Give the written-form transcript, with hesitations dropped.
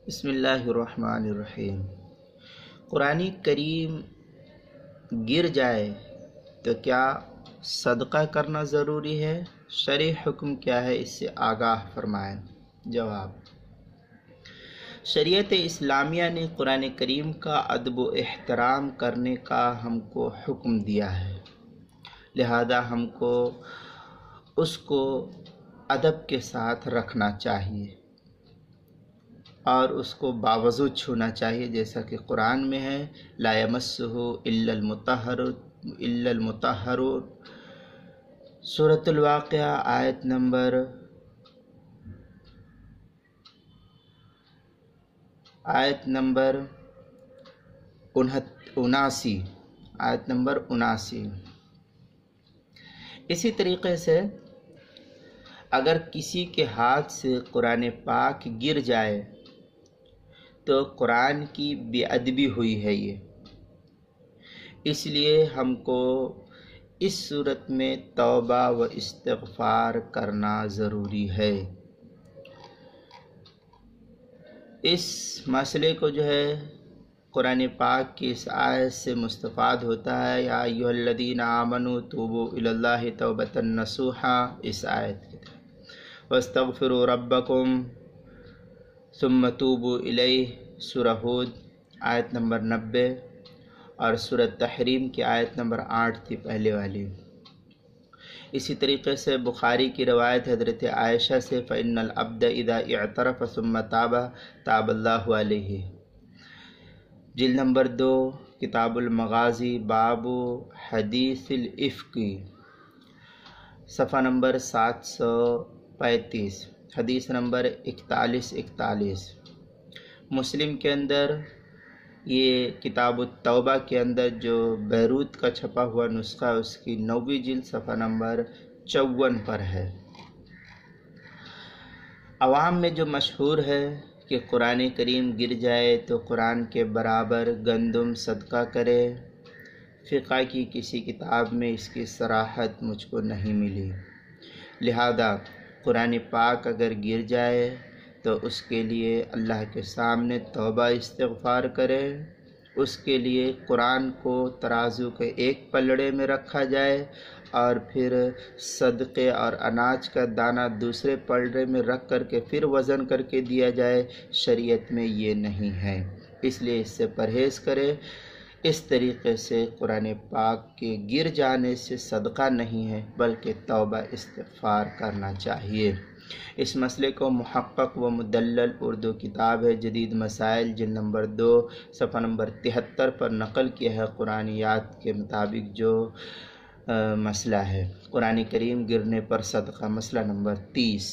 بسم اللہ الرحمن الرحیم۔ قرآن کریم گر جائے تو کیا صدقہ کرنا ضروری ہے؟ شرعی حکم کیا ہے، اس سے آگاہ فرمائیں۔ جواب: شریعت اسلامیہ نے قرآن کریم کا ادب و احترام کرنے کا ہم کو حکم دیا ہے، لہذا ہم کو اس کو ادب کے ساتھ رکھنا چاہیے اور اس کو باوضو چھونا چاہیے، جیسا کہ قرآن میں ہے لا یمسہ الا المطہرون۔ سورۃ الواقعہ آیت نمبر 79۔ اسی طریقے سے اگر کسی کے ہاتھ سے قرآن پاک گر جائے تو قرآن کی بے ادبی ہوئی ہے یہ، اس لیے ہم کو اس صورت میں توبہ و استغفار کرنا ضروری ہے۔ اس مسئلے کو قرآن پاک کی اس آیت سے مستفاد ہوتا ہے، یا ایھا الذین آمنوا توبوا الی اللہ توبۃ نصوحا، اس آیت کی طرح واستغفروا ربکم ثم توبوا الیہ، سورہ ہود آیت نمبر 90، اور سورہ تحریم کی آیت نمبر 8 تھی پہلے والی۔ اسی طریقے سے بخاری کی روایت حضرت عائشہ سے فإن العبد اذا اعترف ثم تاب تاب اللہ علیہ، جلد نمبر 2 کتاب المغازی، باب حدیث الافک، صفحہ نمبر 735، حدیث نمبر 41۔ مسلم کے اندر یہ کتاب التوبہ کے اندر جو بیروت کا چھپا ہوا نسخہ اس کی 9ویں جلد صفحہ نمبر 54 پر ہے۔ عوام میں جو مشہور ہے کہ قرآن کریم گر جائے تو قرآن کے برابر گندم صدقہ کرے، فقہ کی کسی کتاب میں اس کی صراحت مجھ کو نہیں ملی، لہذا قرآن پاک اگر گر جائے تو اس کے لیے اللہ کے سامنے توبہ استغفار کرے، اس کے لیے قرآن کو ترازو کے ایک پلڑے میں رکھا جائے اور پھر صدقے اور اناج کا دانہ دوسرے پلڑے میں رکھ کر کے پھر وزن کر کے دیا جائے۔ شریعت میں یہ نہیں ہے، اس لیے اس سے پرہیز کرے۔ اس طریقے سے قرآن پاک کے گر جانے سے صدقہ نہیں ہے بلکہ توبہ استغفار کرنا چاہیے۔ اس مسئلے کو محقق و مدلل اردو کتاب ہے جدید مسائل، جلد نمبر 2 صفحہ نمبر 73 پر نقل کیا ہے۔ قرآنیات کے مطابق جو مسئلہ ہے قرآن کریم گرنے پر صدقہ، مسئلہ نمبر 30۔